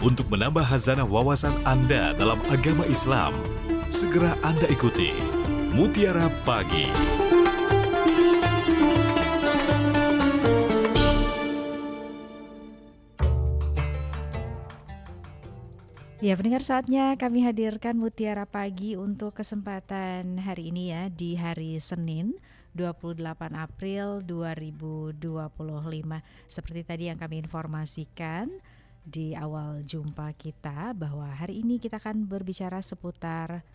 Untuk menambah khazanah wawasan Anda dalam agama Islam, segera Anda ikuti Mutiara Pagi. Ya, pendengar, saatnya kami hadirkan Mutiara Pagi untuk kesempatan hari ini ya, di hari Senin 28 April 2025. Seperti tadi yang kami informasikan di awal jumpa kita, bahwa hari ini kita akan berbicara seputar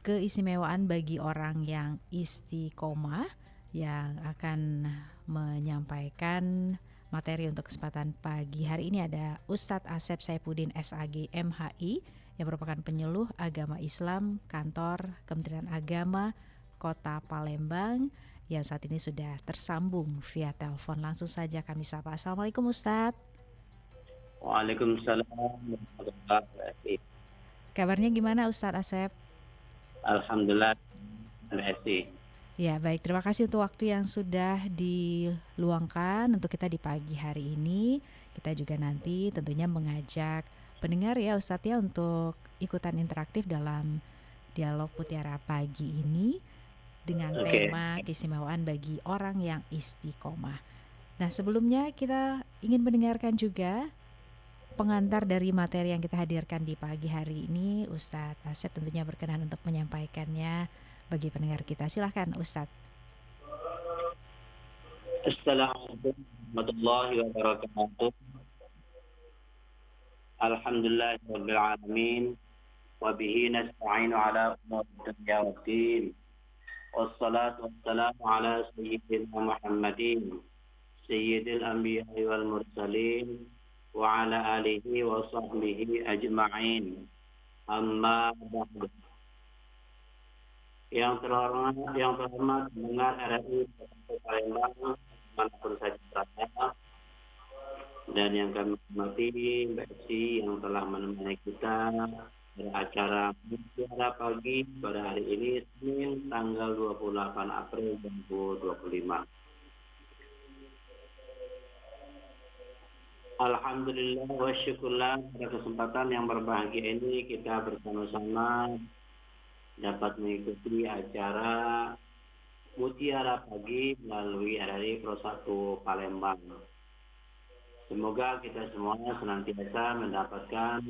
keistimewaan bagi orang yang istiqomah, yang akan menyampaikan materi untuk kesempatan pagi hari ini ada Ustadz Asep Saifuddin SAG MHI, yang merupakan penyuluh agama Islam kantor Kementerian Agama Kota Palembang, yang saat ini sudah tersambung via telepon. Langsung saja kami sapa. Assalamualaikum Ustadz. Waalaikumsalam warahmatullahi wabarakatuh. Kabarnya gimana Ustadz Asep? Alhamdulillah, Mbak Esti. Ya, baik, terima kasih untuk waktu yang sudah diluangkan untuk kita di pagi hari ini. Kita juga nanti tentunya mengajak pendengar ya Ustadz ya untuk ikutan interaktif dalam dialog Mutiara Pagi ini dengan tema keistimewaan bagi orang yang istiqomah. Nah, sebelumnya kita ingin mendengarkan juga pengantar dari materi yang kita hadirkan di pagi hari ini. Ustadz Asep tentunya berkenan untuk menyampaikannya bagi pendengar kita. Silahkan Ustadz. Assalamualaikum warahmatullahi wabarakatuh. Alhamdulillahirabbil alamin wa bihi nasta'inu ala umuri dunya waddin. Wassalatu wassalamu ala sayyidina Muhammadin sayyidil anbiya'i wal mursalin wa ala alihi wa sahbihi ajma'in. Amma ba'du. Yang terhormat pendengar RRI Palembang manapun saja berada, dan yang kami hormati Mbak Esi yang telah menemani kita pada acara Mutiara Pagi pada hari ini Senin tanggal 28 April 2025. Alhamdulillah wa syukurlah, pada kesempatan yang berbahagia ini kita bersama-sama dapat mengikuti acara Mutiara Pagi melalui RRI Pro 1 Palembang. Semoga kita semua senantiasa mendapatkan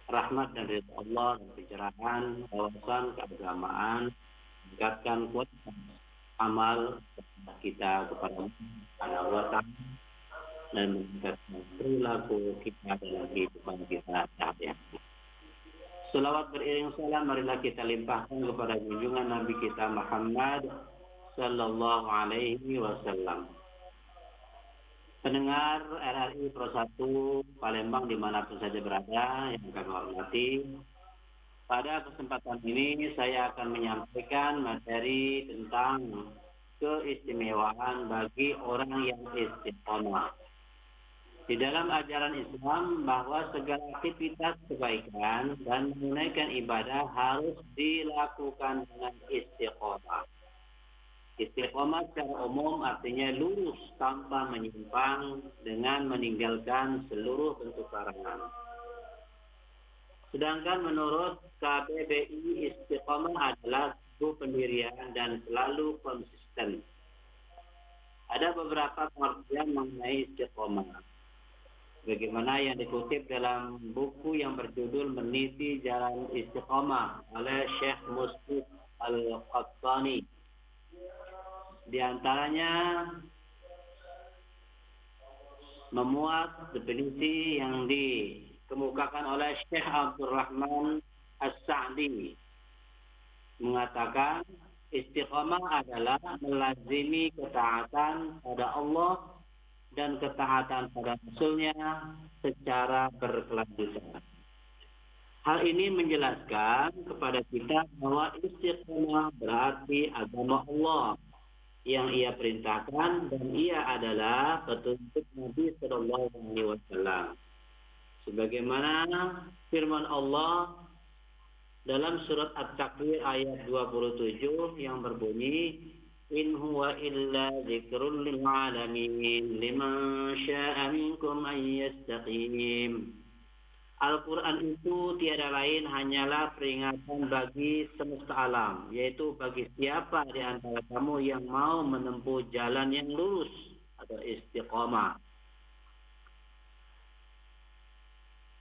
rahmat dan ridha Allah dan pencerahan wawasan keagamaan, meningkatkan kualitas amal kita kepada Allah SWT, dan meningkatkan perilaku kita dalam kehidupan kita sehari-hari. Selawat beriring salam marilah kita limpahkan kepada junjungan Nabi kita Muhammad sallallahu alaihi wasallam. Pendengar RRI Pro 1 Palembang dimanapun saja berada yang kami hormati, pada kesempatan ini saya akan menyampaikan materi tentang keistimewaan bagi orang yang istiqomah. Di dalam ajaran Islam bahwa segala aktivitas kebaikan dan menunaikan ibadah harus dilakukan dengan istiqomah. Istiqomah secara umum artinya lurus tanpa menyimpang dengan meninggalkan seluruh bentuk larangan. Sedangkan menurut KBBI, istiqomah adalah suatu pendirian dan selalu konsisten. Ada beberapa pengertian mengenai istiqomah, bagaimana yang dikutip dalam buku yang berjudul Meniti Jalan Istiqomah oleh Syekh Muslim Al-Qahtani. Di antaranya memuat definisi yang dikemukakan oleh Syekh Abdul Rahman As-Sa'di, mengatakan istiqomah adalah melazimi ketaatan pada Allah dan ketaatan pada Rasulnya secara berkelanjutan. Hal ini menjelaskan kepada kita bahwa istiqomah berarti agama Allah yang Ia perintahkan, dan Ia adalah petunjuk Nabi Sallallahu Alaihi Wasallam. Sebagaimana firman Allah dalam surat At-Takwir ayat 27 yang berbunyi, إن هو إلا ذكر للعالمين لمن شاء منكم أن يستقيم. Al-Quran itu tiada lain hanyalah peringatan bagi semesta alam, yaitu bagi siapa di antara kamu yang mau menempuh jalan yang lurus atau istiqamah.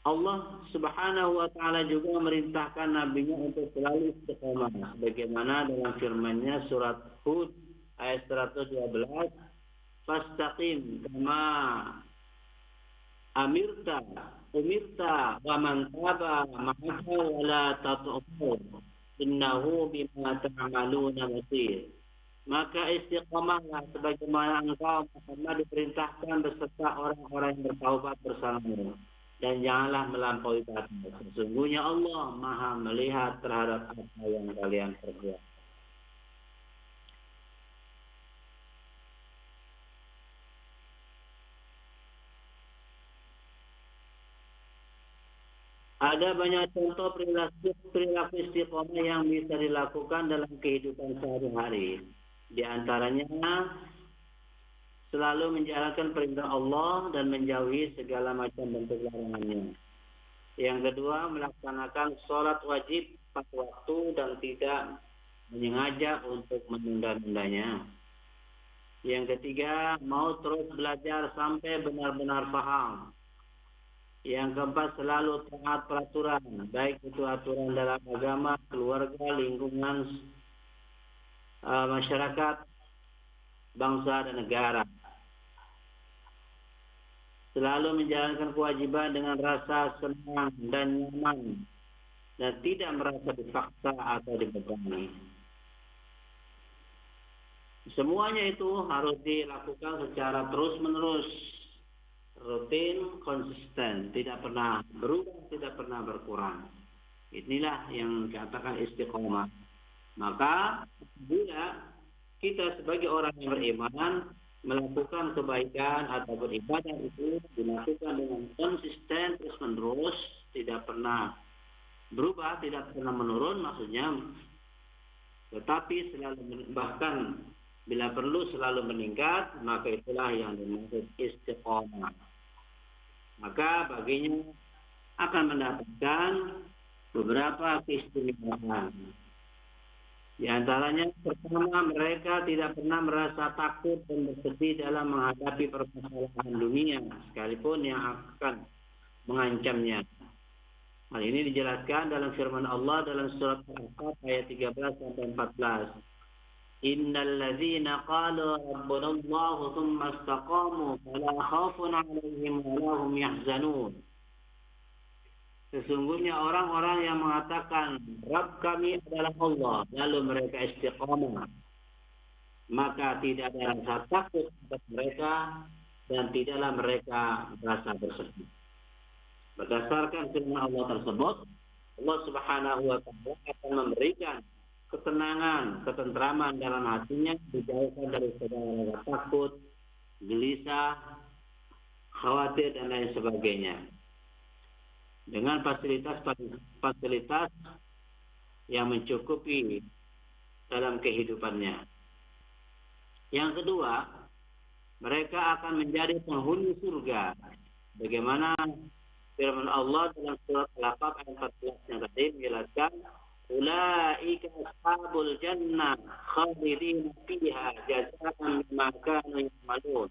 Allah Subhanahu wa taala juga memerintahkan nabinya untuk selalu istiqamah, bagaimana dalam firman-Nya surat Hud ayat 112, "Fastaqim kama umirta wa man taba ma'aka wa la tat'u innahu bima ta'maluna basir." Maka istiqamahlah sebagaimana engkau Muhammad diperintahkan beserta orang-orang yang bertaubat bersamamu, dan janganlah melampaui batas. Sesungguhnya Allah Maha melihat terhadap apa yang kalian perbuat. Ada banyak contoh perilaku istiqomah yang bisa dilakukan dalam kehidupan sehari-hari. Di antaranya selalu menjalankan perintah Allah dan menjauhi segala macam bentuk larangannya. Yang kedua, melaksanakan sholat wajib tepat waktu dan tidak menyengaja untuk menunda-nundanya. Yang ketiga, mau terus belajar sampai benar-benar paham. Yang keempat, selalu taat peraturan, baik itu aturan dalam agama, keluarga, lingkungan, masyarakat, bangsa, dan negara. Selalu menjalankan kewajiban dengan rasa senang dan nyaman, dan tidak merasa dipaksa atau dibebani. Semuanya itu harus dilakukan secara terus-menerus, rutin, konsisten, tidak pernah berubah, tidak pernah berkurang. Inilah yang dikatakan istiqomah. Maka bila kita sebagai orang yang beriman melakukan kebaikan atau beribadah itu dilakukan dengan konsisten terus-menerus, tidak pernah berubah, tidak pernah menurun maksudnya, tetapi selalu, bahkan bila perlu selalu meningkat, maka itulah yang dimaksud istiqomah. Maka baginya akan mendapatkan beberapa keistimewaan. Di antaranya, pertama, mereka tidak pernah merasa takut dan bersedih dalam menghadapi permasalahan dunia, sekalipun yang akan mengancamnya. Hal ini dijelaskan dalam firman Allah dalam surat Al-Ahqaf ayat 13-14. Innal ladzina qalu rabbuna Allah tsumma istaqamu fala khaufun 'alaihim wa la hum yahzanun. Sesungguhnya orang-orang yang mengatakan Rabb kami adalah Allah, lalu mereka istiqamah, maka tidak ada rasa takut kepada mereka dan tidaklah mereka merasa bersedih. Berdasarkan firman Allah tersebut, Allah Subhanahu wa taala akan memberikan ketenangan, ketentraman dalam hatinya, dijauhkan dari segala rasa takut, gelisah, khawatir, dan lain sebagainya. Dengan fasilitas yang mencukupi dalam kehidupannya. Yang kedua, mereka akan menjadi penghuni surga. Bagaimana firman Allah dalam surat Al-Ahqaf ayat 14 yang tadi menjelaskan, ulaika ashabul jannah khalidin fiha jazaa'an bima kanu ya'malun.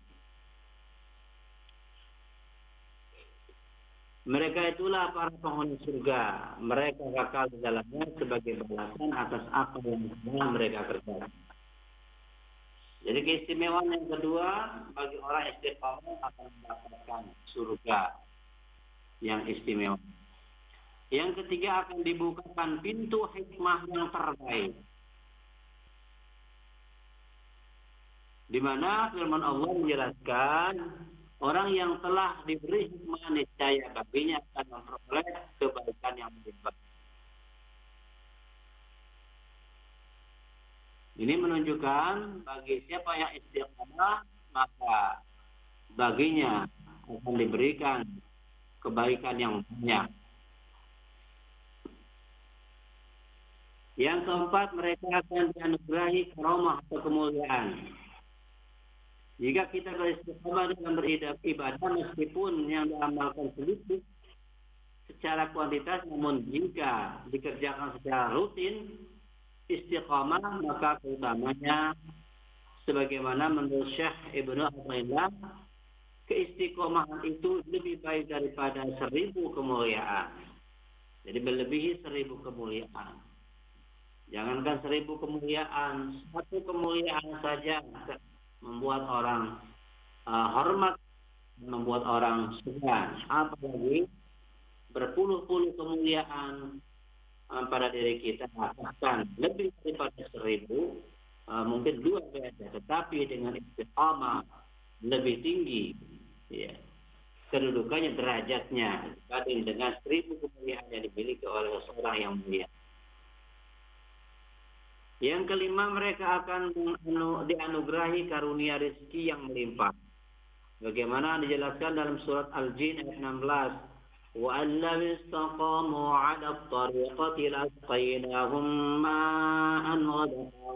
Mereka itulah para penghuni surga. Mereka kekal di dalamnya sebagai balasan atas apa yang telah mereka kerjakan. Jadi keistimewaan yang kedua bagi orang istiqamah akan mendapatkan surga yang istimewa. Yang ketiga akan dibukakan pintu hikmah yang terbaik. Di mana firman Allah menjelaskan orang yang telah diberi hikmah niscaya baginya akan memperoleh kebaikan yang berlimpah. Ini menunjukkan bagi siapa yang istiqamah maka baginya akan diberikan kebaikan yang banyak. Yang keempat, mereka akan dianugerahi karomah atau kemuliaan. Jika kita beristiqomah dalam beribadah, meskipun yang diamalkan sedikit secara kuantitas, namun jika dikerjakan secara rutin, istiqomah, maka keutamanya sebagaimana menurut Syekh Ibnu Athaillah, keistiqomahan itu lebih baik daripada 1000 kemuliaan. Jadi melebihi 1000 kemuliaan. Jangankan 1000 kemuliaan, satu kemuliaan saja membuat orang hormat, membuat orang segan. Apalagi berpuluh-puluh kemuliaan pada diri kita, bahkan lebih daripada 1000, mungkin 2 saja, tetapi dengan istiqamah lebih tinggi, ya, kedudukannya, derajatnya dibanding dengan 1000 kemuliaan yang dimiliki oleh seorang yang mulia. Yang kelima, mereka akan dianugerahi karunia rezeki yang melimpah. Bagaimana dijelaskan dalam surat Al-Jin ayat 16. وَأَنْ لَوِ اسْتَقَامُوا عَلَى الطَّرِيقَةِ لَأَسْقَيْنَاهُمْ مَاءً غَدَقًا.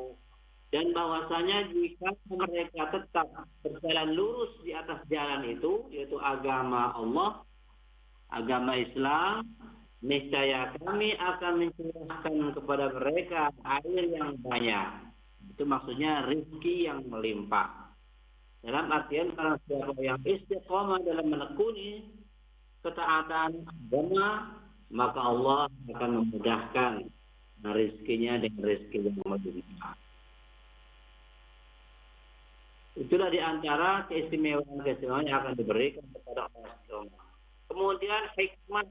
Dan bahwasanya jika mereka tetap berjalan lurus di atas jalan itu, yaitu agama Allah, agama Islam, niscaya kami akan mencurahkan kepada mereka air yang banyak. Itu maksudnya rezeki yang melimpah. Dalam artian, kalau siapa yang istiqomah dalam menekuni ketaatan agama, maka Allah akan memudahkan rezekinya dengan rezeki yang melimpah. Itulah di antara keistimewaan yang akan diberikan kepada orang istiqomah. Kemudian hikmah.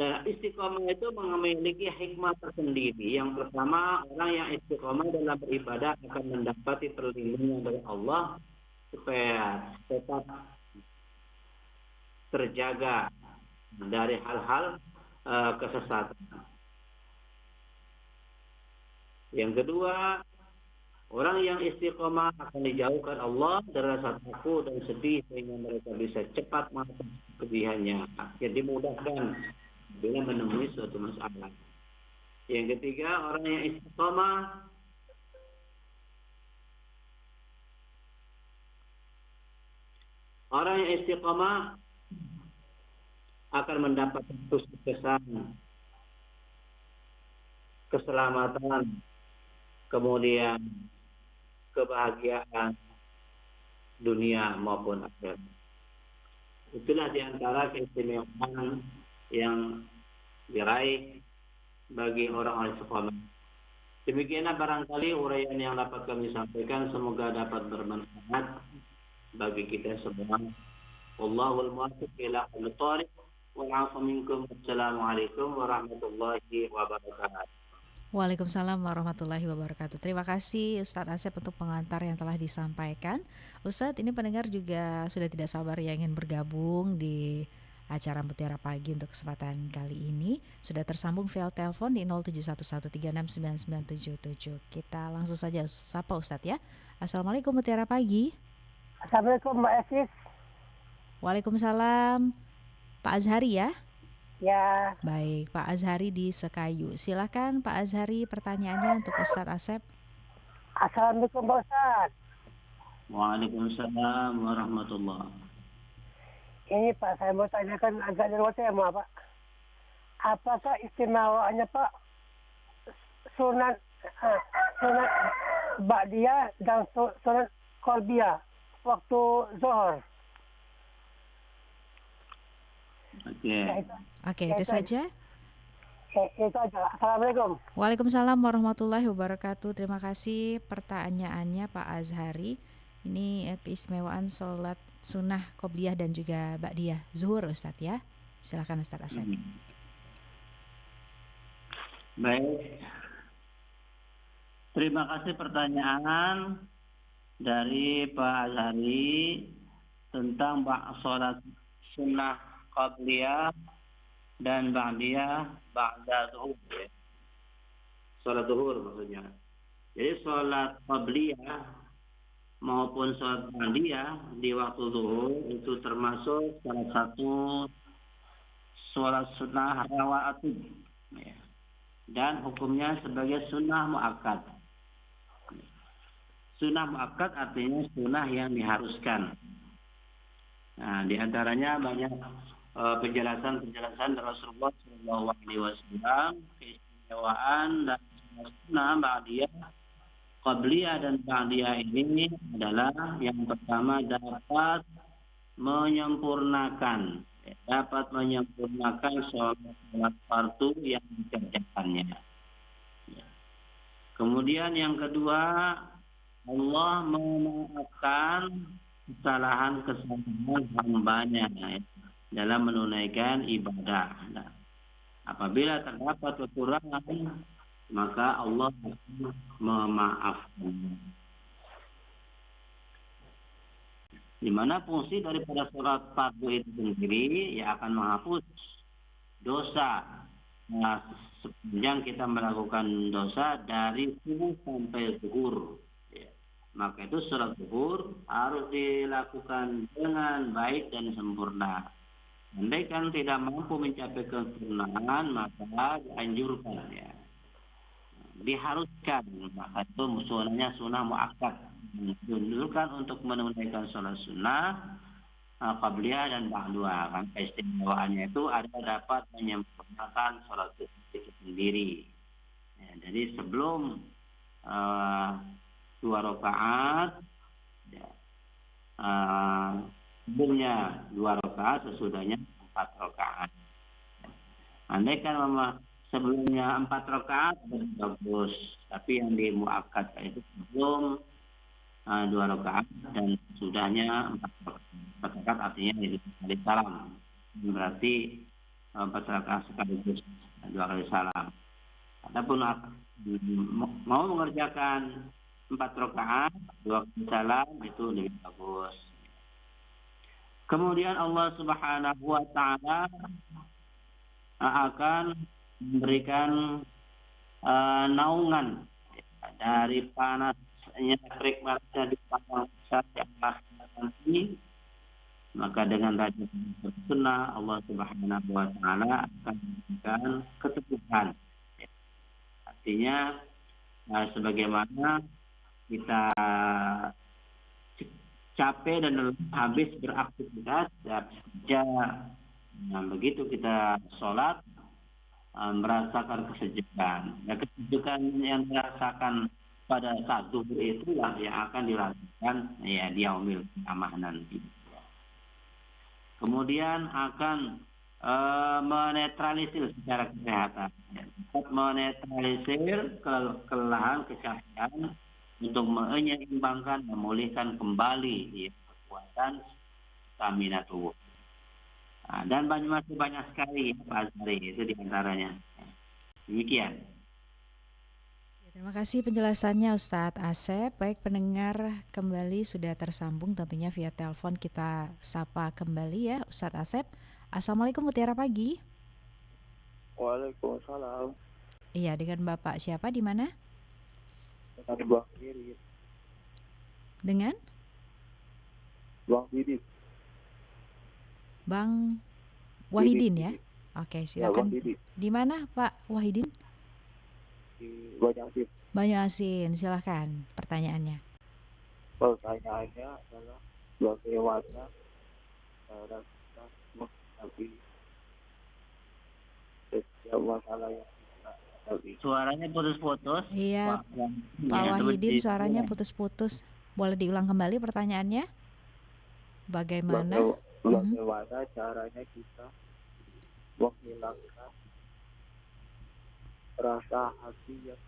Nah, istiqomah itu memiliki hikmah tersendiri. Yang pertama, orang yang istiqomah dalam beribadah akan mendapati perlindungan dari Allah supaya tetap terjaga dari hal-hal kesesatan. Yang kedua, orang yang istiqomah akan dijauhkan Allah dari rasa takut dan sedih sehingga mereka bisa cepat mengatasi kesedihannya. Jadi dimudahkan bila menemui suatu masalah. Yang ketiga, orang yang istiqomah akan mendapat kesuksesan, keselamatan, kemudian kebahagiaan dunia maupun akhirat. Itulah diantara keistimewaan yang diraih bagi orang-orang istiqomah. Demikianlah barangkali uraian yang dapat kami sampaikan, semoga dapat bermanfaat bagi kita semua. Wallahul muwaffiq ila aqwamit thoriq. Wa'afu minkum. Assalamualaikum warahmatullahi wabarakatuh. Waalaikumsalam warahmatullahi wabarakatuh. Terima kasih Ustadz Asep untuk pengantar yang telah disampaikan. Ustadz, ini pendengar juga sudah tidak sabar yang ingin bergabung di acara Mutiara Pagi untuk kesempatan kali ini. Sudah tersambung via telepon di 0711369977. Kita langsung saja sapa Ustadz ya. Assalamualaikum Mutiara Pagi. Assalamualaikum Mbak Esis. Waalaikumsalam. Pak Azhari ya? Ya. Baik, Pak Azhari di Sekayu. Silakan Pak Azhari, pertanyaannya untuk Ustadz Asep. Assalamualaikum Pak Ustadz. Waalaikumsalam warahmatullahi. Ini Pak, saya mau tanyakan agak di luar tema Pak. Apakah istimewaannya Pak sunat Ba'diyah dan sunat Qalbiyah waktu Zuhur? Oke, itu saja. Itu aja. Assalamualaikum. Waalaikumsalam warahmatullahi wabarakatuh. Terima kasih pertanyaannya Pak Azhari. Ini keistimewaan sholat sunnah qobliyah dan juga ba'diyah zuhur Ustadz ya. Silakan Ustadz Asep. Baik. Terima kasih pertanyaan dari Pak Azhari tentang sholat sunnah qabliyah dan ba'diyah ba'da zuhur ya. Salat zuhur maksudnya. Jadi salat qabliyah maupun salat ba'diyah di waktu zuhur itu termasuk salah satu salat sunnah rawaatib ya. dan hukumnya sebagai sunnah muakkad. Sunnah muakkad artinya sunnah yang diharuskan. Nah, di antaranya banyak penjelasan-penjelasan dari Rasulullah SAW, keistimewaan dan sunnah ba'diyah, qabliyah dan ba'diyah ini adalah yang pertama dapat menyempurnakan sholat fardu yang dikerjakannya. Kemudian yang kedua, Allah memaafkan kesalahan hambanya dalam menunaikan ibadah. Nah, apabila terdapat kekurangan, maka Allah akan memaafkan. Di mana fungsi daripada sholat fardu itu sendiri ya akan menghapus dosa. Nah, sepanjang kita melakukan dosa dari subuh sampai zuhur, ya. Maka itu sholat zuhur harus dilakukan dengan baik dan sempurna. Andai kan tidak mampu mencapai kesempurnaan, maka dianjurkan, ya, diharuskan, maka itu sunnahnya sunnah muakkad, dianjurkan untuk menunaikan sholat sunnah qabliyah dan ba'diyah. Kan keistimewaannya itu ada dapat menyempurnakan sholat itu sendiri. Ya, jadi sebelum 2 rakaat, ya, sebelumnya 2 rakaat, sesudahnya 4 rakaat. Andai kan sebelumnya 4 rakaat bagus, tapi yang di muakkad itu sebelum 2 rakaat dan sudahnya 4 rakaat. 4 rakaat artinya dari salam. Berarti 4 rakaat sekaligus 2 kali salam. Adapun mau mengerjakan 4 rakaat 2 kali salam itu lebih bagus. Kemudian Allah Subhanahu wa taala akan memberikan naungan dari panasnya terik matahari di padang yang nanti. Maka dengan rajin sunnah Allah Subhanahu wa taala akan memberikan keteguhan. Artinya sebagaimana kita capek dan habis beraktivitas, kerja, nah, begitu kita sholat merasakan kesejukan. Nah, kesejukan yang dirasakan pada saat zuhur itulah yang akan dirasakan ya di yaumil qiyamah nanti. Kemudian akan menetralisir secara kesehatan, menetralisir kelelahan, kecapean untuk menyeimbangkan, memulihkan kembali kekuatan stamina tubuh. Nah, dan masih banyak sekali Pak Azhari, itu diantaranya. Demikian. Terima kasih penjelasannya Ustadz Asep. Baik pendengar, kembali sudah tersambung tentunya via telepon, kita sapa kembali ya Ustadz Asep. Assalamualaikum, Mutiara Pagi. Waalaikumsalam. Iya, dengan Bapak siapa, di mana? Dengan Bang Didit. Dengan? Bang Didit. Bang Wahidin ya? Didit. Oke, Ya, silakan. Bang Didit. Di mana Pak Wahidin? Di Banjarmasin. Banjarmasin, silahkan pertanyaannya. Pertanyaannya adalah bagaimana cara kita menghadapi setiap masalah yang kita hadapi. Suaranya putus-putus. Iya, Pak Ya, Wahidin seperti suaranya itu. putus-putus. Boleh diulang kembali pertanyaannya? Bagaimana? Bagaimana caranya kita menghilangkan rasa hati yang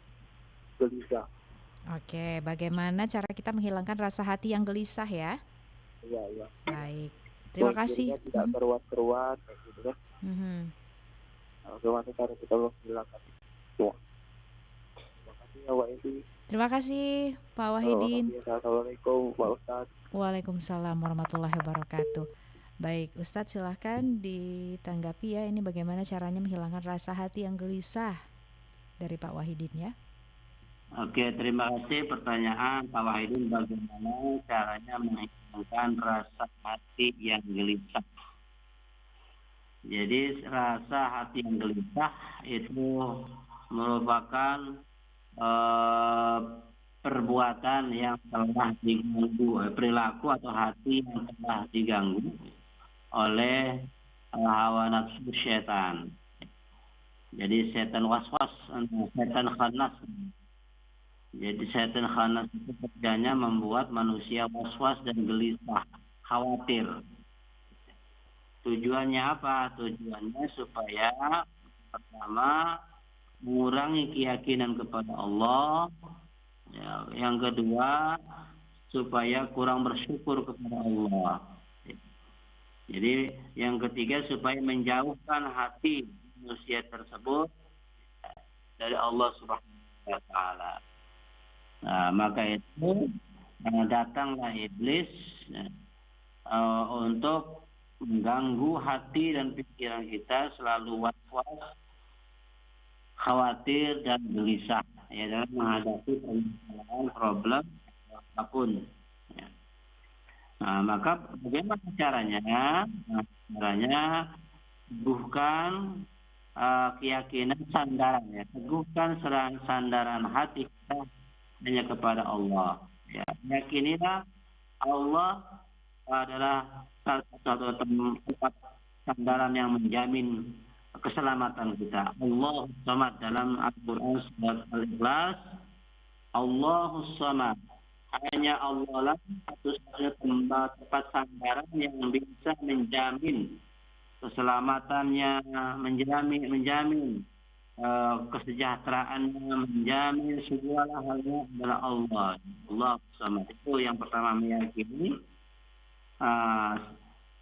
gelisah. Oke, bagaimana cara kita menghilangkan rasa hati yang gelisah ya? Iya. Baik, terima kasih. Pikirnya tidak keruan-keruan kayak gitu kan. Mhm. Bagaimana cara kita menghilangkan itu? Terima kasih ya Pak Edi. Terima kasih Pak Wahidin. Assalamualaikum Pak Ustadz. Waalaikumsalam warahmatullahi wabarakatuh. Baik, Ustadz silahkan ditanggapi ya, ini bagaimana caranya menghilangkan rasa hati yang gelisah dari Pak Wahidin ya. Oke, terima kasih pertanyaan Pak Wahidin, bagaimana caranya menghilangkan rasa hati yang gelisah. Jadi rasa hati yang gelisah itu merupakan eh, perbuatan yang telah diganggu, perilaku atau hati yang telah diganggu oleh hawa nafsu syaitan. Jadi setan waswas, setan khannas. Jadi setan khannas itu kerjanya membuat manusia waswas dan gelisah, khawatir. Tujuannya apa? Tujuannya supaya pertama mengurangi keyakinan kepada Allah. Ya, yang kedua, supaya kurang bersyukur kepada Allah. Jadi yang ketiga, supaya menjauhkan hati manusia tersebut dari Allah Subhanahu wa taala. Nah, maka itu datanglah iblis untuk mengganggu hati dan pikiran kita, selalu was-was, khawatir dan gelisah ya dalam menghadapi permasalahan, problem apapun. Ya. Nah, maka bagaimana caranya? Nah, caranya teguhkan keyakinan sandaran ya, teguhkan sandaran hati kita hanya kepada Allah. Ya, yakinilah Allah adalah satu tempat sandaran yang menjamin keselamatan kita. Allahus Samad dalam Al-Quran surat Al-Ikhlas, Allahus Samad, hanya Allah lah satu-satunya tempat sandaran yang bisa menjamin keselamatannya, menjamin kesejahteraannya, menjamin segala halnya adalah Allah. Allah Samad. Itu yang pertama, meyakini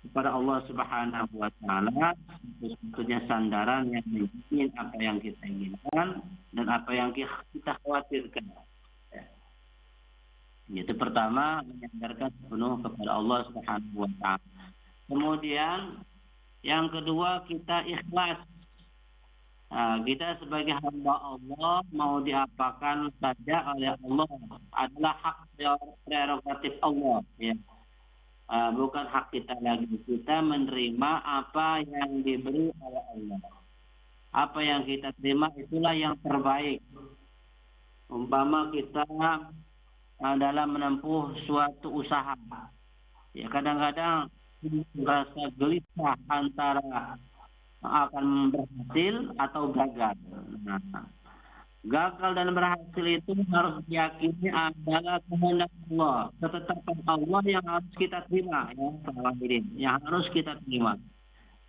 kepada Allah Subhanahu wa taala satu-satunya sandaran yang menjamin apa yang kita inginkan dan apa yang kita khawatirkan. Itu pertama, menyandarkan penuh kepada Allah Subhanahu wa taala. Kemudian yang kedua, kita ikhlas. Kita sebagai hamba Allah mau diapakan saja oleh Allah adalah hak prerogatif Allah, ya. Bukan hak kita lagi. Kita menerima apa yang diberi oleh Allah. Apa yang kita terima itulah yang terbaik. Umpama kita dalam menempuh suatu usaha, ya kadang-kadang merasa gelisah antara akan berhasil atau gagal. Nah, gagal dan berhasil itu harus diyakini adalah kehendak Allah, ketetapan Allah yang harus kita terima, ya, yang harus kita terima.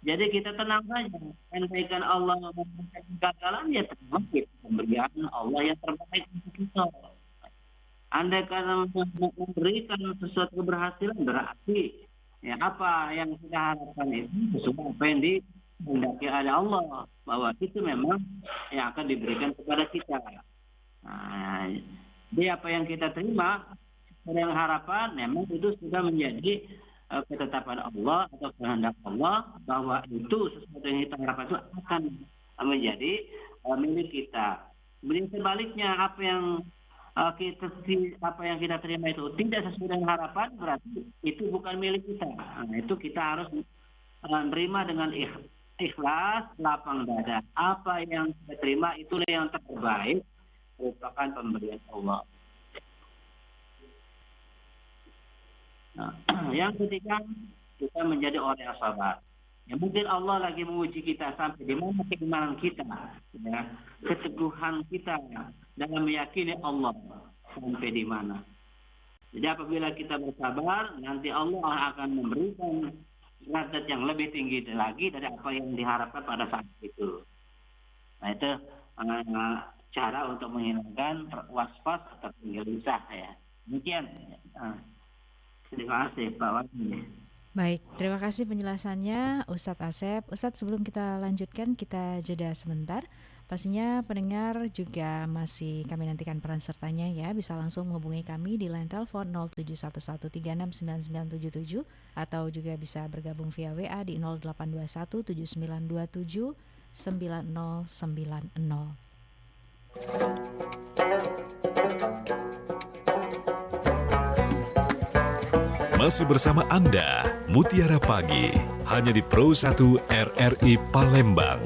Jadi kita tenang saja, andaikan Allah memberikan kegagalan, ya terima pemberian Allah yang terbaik untuk kita. Andaikan memberikan sesuatu keberhasilan, berarti ya apa yang kita harapkan itu sesuai apa yang dikehendaki oleh Allah, bahwa itu memang yang akan diberikan kepada kita. Nah, jadi apa yang kita terima dengan harapan memang itu sudah menjadi ketetapan Allah atau kehendak Allah, bahwa itu sesuatu yang kita harapkan itu akan menjadi milik kita. Kemudian sebaliknya, apa yang kita terima itu tidak sesuai dengan harapan, berarti itu bukan milik kita. Nah, itu kita harus menerima dengan ikhlas, lapang dada. Apa yang kita terima itulah yang terbaik, merupakan pemberian Allah. Nah, yang ketiga, kita menjadi orang yang sabar. Ya, mungkin Allah lagi menguji kita sampai di mana keimanan kita, ya, keteguhan kita dalam meyakini Allah sampai di mana. Jadi apabila kita bersabar, nanti Allah akan memberikan derajat yang lebih tinggi lagi dari apa yang diharapkan pada saat itu. Nah, itu cara untuk menghilangkan waswas atau gelisah, ya. Demikian. Terima kasih Pak Wadi. Baik, terima kasih penjelasannya Ustadz Asep. Ustadz, sebelum kita lanjutkan, kita jeda sebentar. Pastinya pendengar juga masih kami nantikan peran sertanya, ya. Bisa langsung menghubungi kami di line telepon 0711369977 atau juga bisa bergabung via WA di 082179279090. Masih bersama Anda, Mutiara Pagi, hanya di Pro 1 RRI Palembang.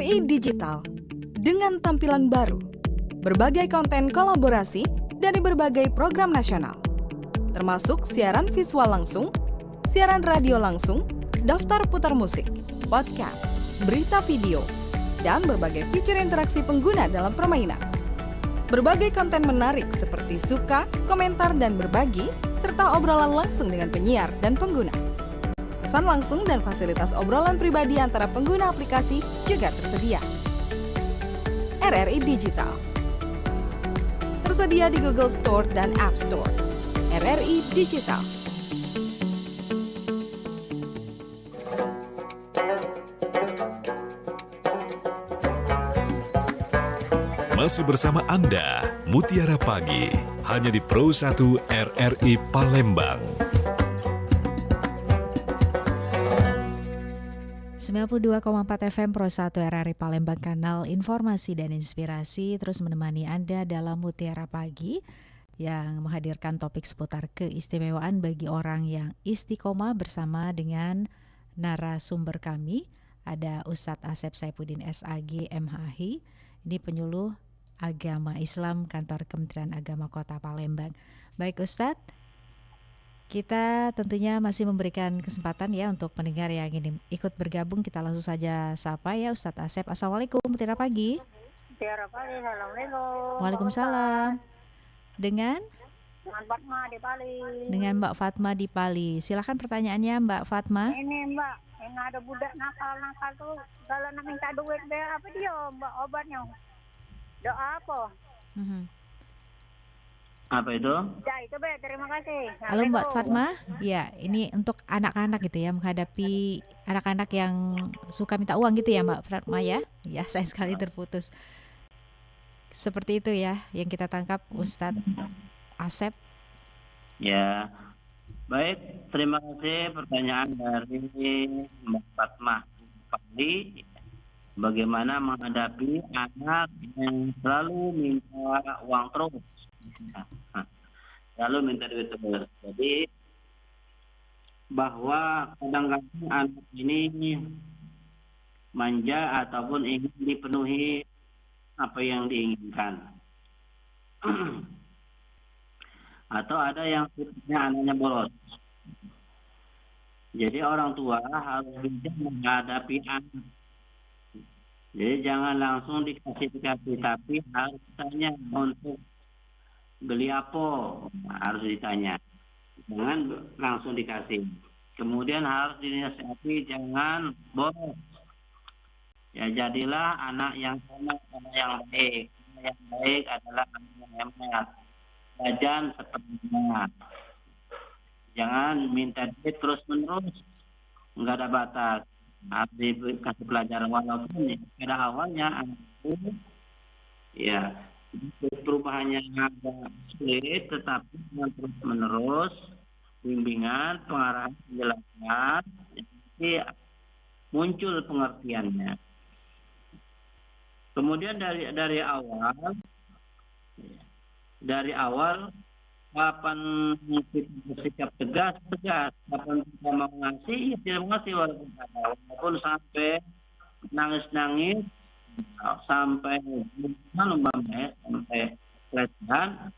RRI Digital dengan tampilan baru, berbagai konten kolaborasi dari berbagai program nasional, termasuk siaran visual langsung, siaran radio langsung, daftar putar musik, podcast, berita video, dan berbagai fitur interaksi pengguna dalam permainan. Berbagai konten menarik seperti suka, komentar, dan berbagi, serta obrolan langsung dengan penyiar dan pengguna. Pesan langsung dan fasilitas obrolan pribadi antara pengguna aplikasi juga tersedia. RRI Digital tersedia di Google Store dan App Store. RRI Digital. Masih bersama Anda, Mutiara Pagi, hanya di Pro 1 RRI Palembang. 92,4 FM Pro 1 RRI Palembang, kanal informasi dan inspirasi, terus menemani Anda dalam Mutiara Pagi yang menghadirkan topik seputar keistimewaan bagi orang yang istiqomah bersama dengan narasumber kami. Ada Ustadz Asep Saifuddin SAG MHI, ini penyuluh agama Islam Kantor Kementerian Agama Kota Palembang. Baik Ustadz, kita tentunya masih memberikan kesempatan ya untuk pendengar yang ingin ikut bergabung. Kita langsung saja sapa ya Ustadz Asep. Assalamualaikum, Mutiara Pagi. Mutiara Pagi, assalamualaikum. Waalaikumsalam. Dengan Fatma di Bali. Dengan Mbak Fatma di Bali. Silakan pertanyaannya Mbak Fatma. Ini Mbak, ini ada budak nakal tuh. Kalau nak minta duit biar apa dia Mbak obatnya? Doa apa? Apa itu? Ya itu Be, terima kasih. Halo Mbak Fatma. Ya, ini untuk anak-anak gitu ya, menghadapi anak-anak yang suka minta uang gitu ya Mbak Fatma ya. Ya, sayang sekali terputus. Seperti itu ya yang kita tangkap Ustadz Asep. Ya, baik. Terima kasih pertanyaan dari Mbak Fatma Pali. Bagaimana menghadapi anak yang selalu minta uang terus, selalu minta duit terus. Jadi bahwa kadang-kadang anak ini manja ataupun ingin dipenuhi apa yang diinginkan. Atau ada yang sifatnya anaknya boros. Jadi orang tua harus bijak menghadapi anak. Jadi jangan langsung dikasih, tapi harus tanya untuk beli apa, harus ditanya. Jangan langsung dikasih. Kemudian harus dinasihati, jangan boros. Ya jadilah anak yang sama, anak yang baik. Anak yang baik adalah anak yang hemat. Jajan sepertinya. Jangan minta duit terus menerus, nggak ada batas. Harus dikasih pelajaran walaupun pada awalnya anak itu ya perubahannya agak sulit, tetapi dengan terus menerus bimbingan, pengarahan, penjelasan, jadi muncul pengertiannya. Kemudian dari awal kapan kita bersikap tegas, kapan kita mau ngasih, tidak ngasih walaupun sampai nangis, sampai sampai pelecehan.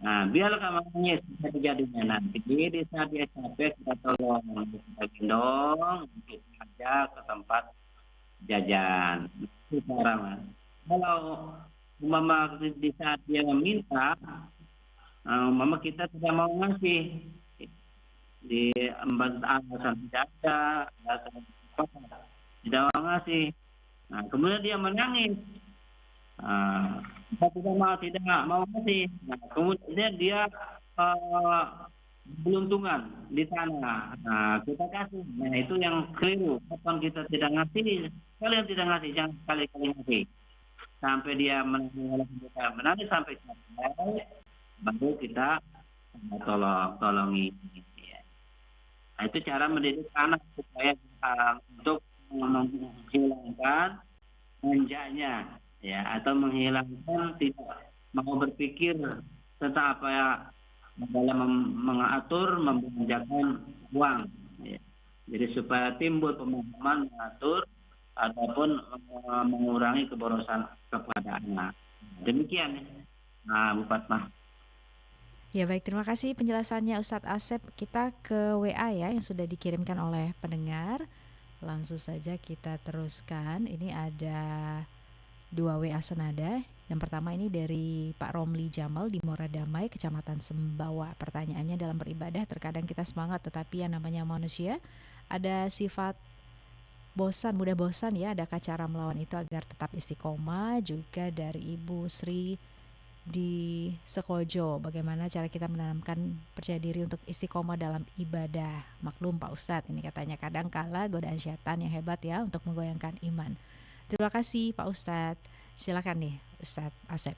Nah, biarlah kamu nangis kejadiannya nanti. Di saat dia capek kita tolong, kita gendong, kita ajak ke tempat jajan. Itu cara Mas. Kalau umpama di saat dia meminta, mama kita tidak mau ngasih, di alasan tidak ada, tidak mau ngasih. Nah, kemudian dia menangis, kita tidak mau ngasih. Nah, kemudian dia beruntungan di sana. Nah, kita kasih. Nah, itu yang keliru. Kapan kita tidak ngasih, kalian tidak ngasih, jangan sekali-kali ngasih. Sampai dia menangis sampai capek, baru kita tolongi. Nah, itu cara mendidik anak supaya untuk menghilangkan manjanya, ya, atau menghilangkan tidak mau berpikir tentang apa ya dalam mengatur membelanjakan uang. Ya. Jadi supaya timbul pemahaman mengatur ataupun mengurangi keborosan kepada anak. Demikian Bu Fatmah. Ya baik, terima kasih penjelasannya Ustadz Asep. Kita ke WA ya yang sudah dikirimkan oleh pendengar. Langsung saja kita teruskan. Ini ada 2 WA senada. Yang pertama ini dari Pak Romli Jamal di Muara Damai, Kecamatan Sembawa. Pertanyaannya, dalam beribadah terkadang kita semangat, tetapi yang namanya manusia ada sifat bosan, mudah bosan ya. Adakah cara melawan itu agar tetap istiqomah? Juga dari Ibu Sri di Sekojo, bagaimana cara kita menanamkan percaya diri untuk istiqomah dalam ibadah? Maklum Pak Ustadz, ini katanya kadang kala godaan syaitan yang hebat ya untuk menggoyangkan iman. Terima kasih Pak Ustadz. Silakan nih Ustadz Asep.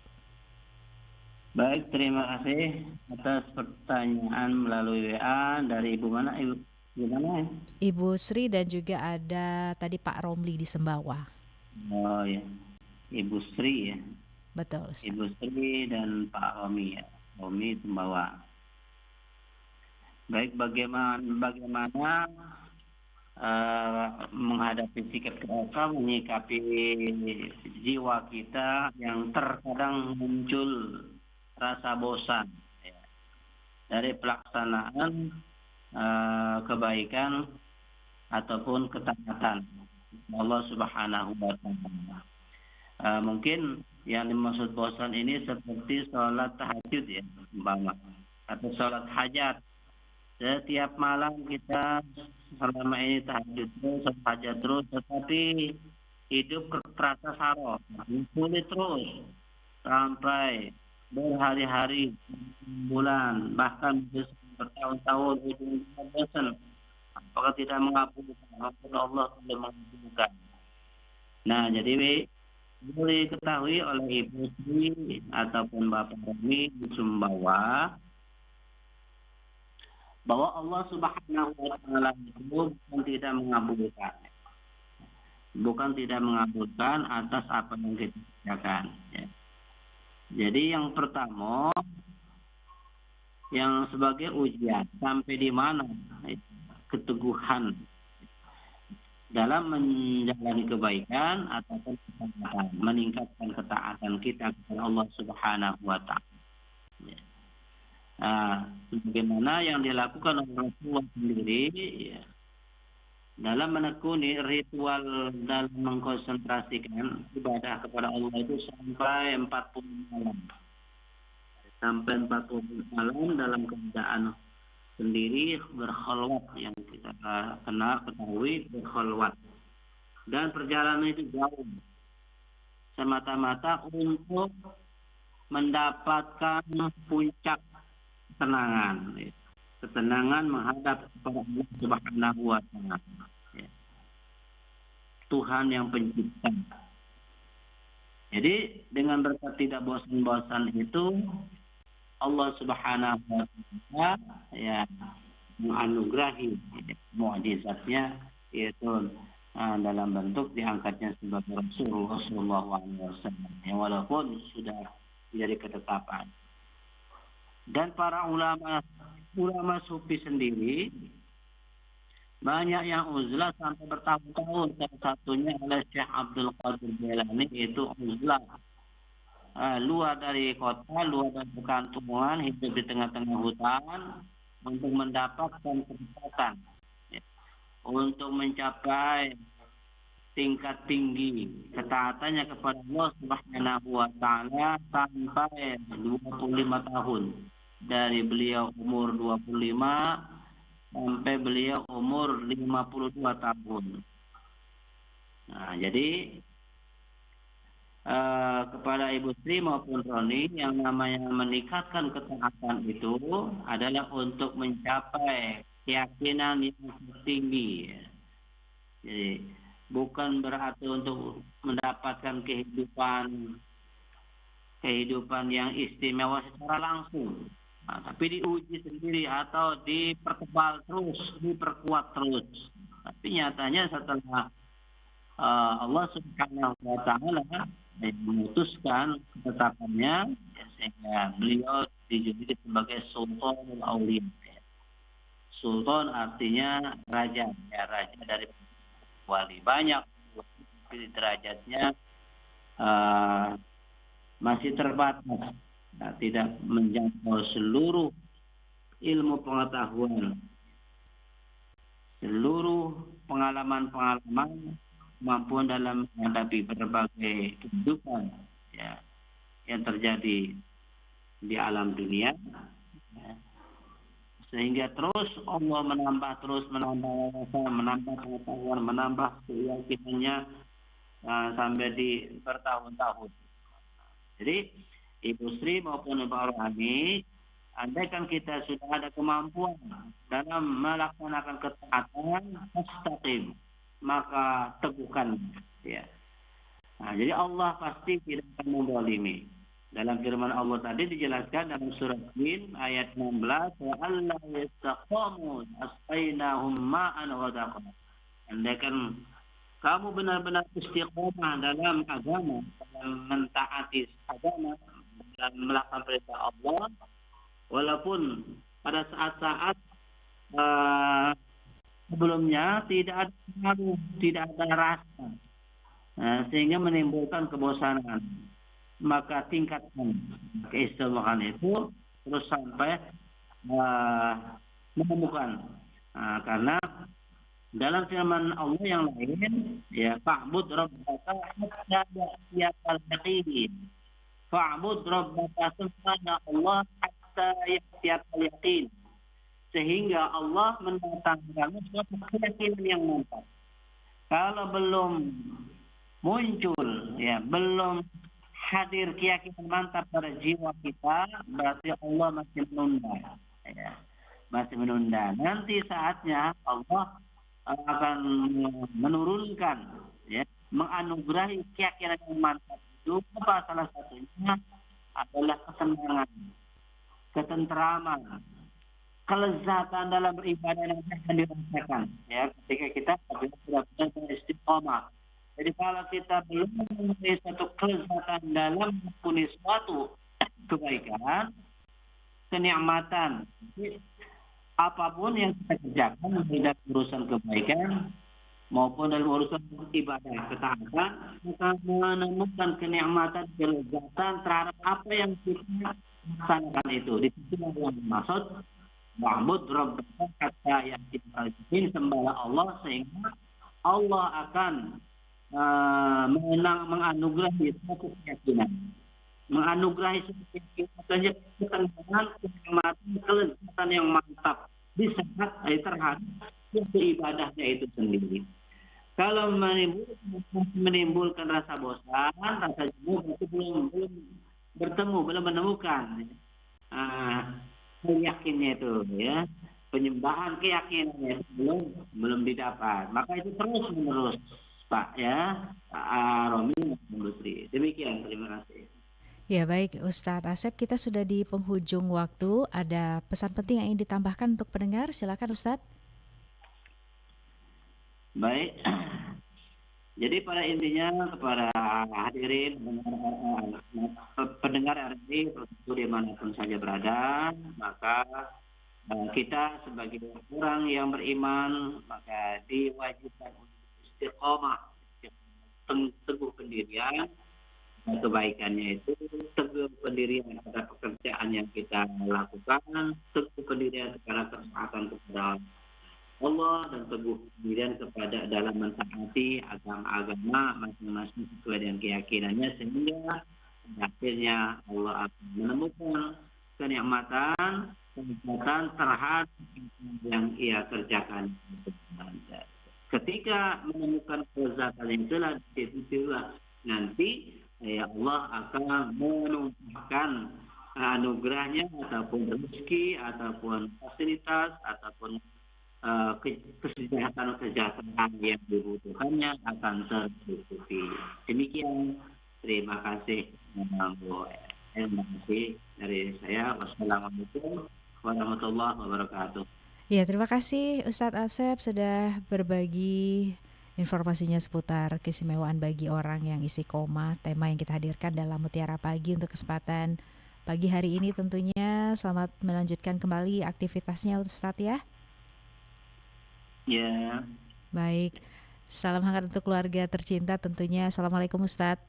Baik, terima kasih atas pertanyaan melalui WA dari Ibu mana? Ibu mana? Ibu Sri dan juga ada tadi Pak Romli di Sembawa. Oh ya, Ibu Sri ya. Betul Ustadz. Ibu Sri dan Pak Romi ya. Romi Sembawa. Baik, bagaimana menghadapi sikap kita, menyikapi jiwa kita yang terkadang muncul rasa bosan ya, dari pelaksanaan kebaikan ataupun ketaatan Allah Subhanahu wa Ta'ala. Mungkin yang dimaksud bosan ini seperti sholat tahajud ya, umpama, atau sholat hajat. Setiap malam kita selama ini tahajud terus, sholat hajat terus, tetapi hidup terasa saraf, sulit terus sampai berhari-hari, bulan, bahkan bertahun-tahun ujung-ujungnya bosan. Apakah tidak mengabulkan? Apakah Allah tidak mengabulkan? Nah, jadi boleh diketahui oleh Ibu Sri ataupun Bapak Romi di Sumbawa bahwa Allah Subhanahu wa Ta'ala itu bukan tidak mengabulkan atas apa yang kita kerjakan ya. Jadi yang pertama, yang sebagai ujian sampai di mana keteguhan dalam menjalani kebaikan ataupun ketaatan, meningkatkan ketaatan kita kepada Allah Subhanahu wa Ta'ala. Ya. Sebagaimana yang dilakukan oleh Rasulullah sendiri ya, dalam menekuni ritual dalam mengkonsentrasikan ibadah kepada Allah itu sampai 40 malam. Sampai 40 malam dalam keadaan sendiri berkhalwat, yang kita ketahui berkhalwat, dan perjalanan itu jauh semata-mata untuk mendapatkan puncak ketenangan menghadap kepada Allah Subhanahu wa Ta'ala, Tuhan yang pencipta. Jadi dengan berkat tidak bosan-bosan itu Allah Subhanahu wa Ta'ala ya menganugerahi mukjizatnya, yaitu dalam bentuk diangkatnya sebagai Rasulullah SAW, yang walaupun sudah menjadi ketetapan. Dan para ulama sufi sendiri banyak yang uzlah sampai bertahun-tahun. Salah satunya adalah Syekh Abdul Qadir Jailani, itu uzlah luar dari kota, luar dari perkampungan, hidup di tengah-tengah hutan untuk mendapatkan ketetapan ya, untuk mencapai tingkat tinggi ketaatannya kepada Allah Subhanahu wa Ta'ala sampai 25 tahun. Dari beliau umur 25 sampai beliau umur 52 tahun. Nah, jadi kepada Ibu Sri maupun Roni, yang namanya meningkatkan ketaatan itu adalah untuk mencapai keyakinan yang tinggi. Jadi bukan berarti untuk mendapatkan kehidupan yang istimewa secara langsung, tapi diuji sendiri atau dipertebal terus, diperkuat terus. Tapi nyatanya setelah Allah Subhanahu wa Ta'ala memutuskan ketetapannya, sehingga beliau dijuluki sebagai Sultanul Aulia. Sultan artinya raja, ya, raja dari wali. Banyak tapi derajatnya eh, masih terbatas, tidak menjangkau seluruh ilmu pengetahuan, seluruh pengalaman-pengalaman, kemampuan dalam menghadapi berbagai kehidupan ya, yang terjadi di alam dunia, ya. Sehingga terus Allah terus menambah wawasan, menambah pengetahuan, menambah keyakinannya sampai di bertahun-tahun. Jadi Ibu Sri maupun Ibu Rohani, andaikan kita sudah ada kemampuan dalam melaksanakan ketaatan, mustaqim, maka teguhkan. Ya. Nah, jadi Allah pasti tidak akan menzalimi. Dalam firman Allah tadi dijelaskan dalam surat Jin ayat 16, wa alla yastaqamu asqainahum ma'an ghadaqa. Andaikan kamu benar-benar istiqomah dalam agama, dalam mentaati agama, dalam melakukan perintah Allah, walaupun pada saat-saat sebelumnya tidak ada pengaruh, tidak ada rasa, sehingga menimbulkan kebosanan, maka tingkatkan keistiqomahan itu terus sampai menemukan, karena dalam firman Allah yang lain, ya, fa'bud rabbaka hatta ya'tiyakal yaqin. Fa'bud rabbaka sembahlah Allah hatta ya'tiyakal yaqin. Sehingga Allah mendatangkan suatu keyakinan yang mantap. Kalau belum muncul, ya, belum hadir keyakinan mantap pada jiwa kita, berarti Allah masih menunda, ya, masih menunda. Nanti saatnya Allah akan menurunkan, ya, menganugerahi keyakinan yang mantap itu. Apa salah satunya adalah kesenangan, ketenteraman, kelezatan dalam beribadah yang akan dirasakan, ya, ketika kita sudah benar-benar istiqomah. Jadi kalau kita belum memiliki satu kelezatan dalam mempunyai suatu kebaikan, kenikmatan, apapun yang kita kerjakan dalam urusan kebaikan maupun dalam urusan ibadah ketaatan, kita menemukan kenikmatan, kelezatan terhadap apa yang kita laksanakan itu. Di situ yang dimaksud wa'bud rabbaka hatta ya'tiyakal yaqin, sembahlah Allah sehingga Allah akan menganugerahi suatu keyakinan, menganugerahi suatu keyakinan, kenikmatan, kelezatan yang mantap di saat terhadap ibadahnya itu sendiri. Kalau menimbulkan rasa bosan, rasa jenuh, itu belum bertemu, belum menemukan keyakinannya itu, ya, penyembahan keyakinannya belum didapat. Maka itu terus menerus, Pak, ya, Romi Industri. Demikian, terima kasih. Ya, baik Ustadz Asep, kita sudah di penghujung waktu. Ada pesan penting yang ingin ditambahkan untuk pendengar? Silakan Ustadz. Baik. Jadi pada intinya kepada hadirin pendengar RRI dimanapun saja berada, maka kita sebagai orang yang beriman maka diwajibkan untuk istiqomah, teguh pendirian, kebaikannya itu teguh pendirian pada pekerjaan yang kita lakukan, teguh pendirian kepada ketaatan kepada Allah, dan teguh pendirian kepada dalam mentaati agama-agama masing-masing sesuai dengan keyakinannya, sehingga akhirnya Allah akan menemukan kenikmatan terhadap yang ia kerjakan. Ketika menemukan kelezatan yang telah ditujulah, nanti Allah akan menumpahkan anugerahnya ataupun rezeki ataupun fasilitas ataupun kesejahteraan yang dibutuhkannya akan tercukupi. Demikian, terima kasih. Terima kasih dari saya. Wassalamualaikum warahmatullahi wabarakatuh. Ya, terima kasih Ustadz Asep sudah berbagi informasinya seputar keistimewaan bagi orang yang istiqomah, tema yang kita hadirkan dalam Mutiara Pagi untuk kesempatan pagi hari ini tentunya. Selamat melanjutkan kembali aktivitasnya Ustadz ya. Ya. Baik. Salam hangat untuk keluarga tercinta tentunya. Assalamualaikum Ustadz.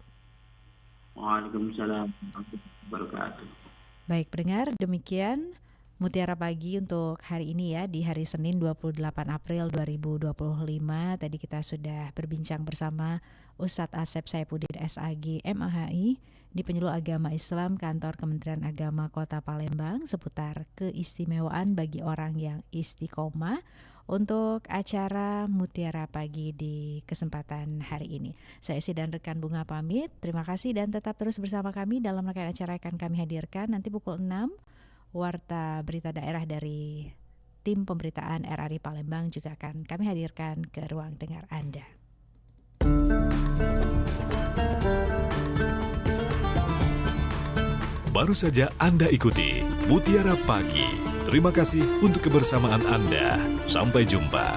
Waalaikumsalam warahmatullahi wabarakatuh. Baik pendengar, demikian Mutiara Pagi untuk hari ini ya, di hari Senin 28 April 2025. Tadi kita sudah berbincang bersama Ustadz Asep Saifuddin SAG MAHI di Penyuluh Agama Islam Kantor Kementerian Agama Kota Palembang seputar keistimewaan bagi orang yang istiqomah untuk acara Mutiara Pagi di kesempatan hari ini. Saya Isi dan rekan Bunga pamit. Terima kasih dan tetap terus bersama kami dalam rangkaian acara yang akan kami hadirkan nanti pukul 6. Warta berita daerah dari tim pemberitaan RRI Palembang juga akan kami hadirkan ke ruang dengar Anda. Baru saja Anda ikuti Mutiara Pagi. Terima kasih untuk kebersamaan Anda. Sampai jumpa.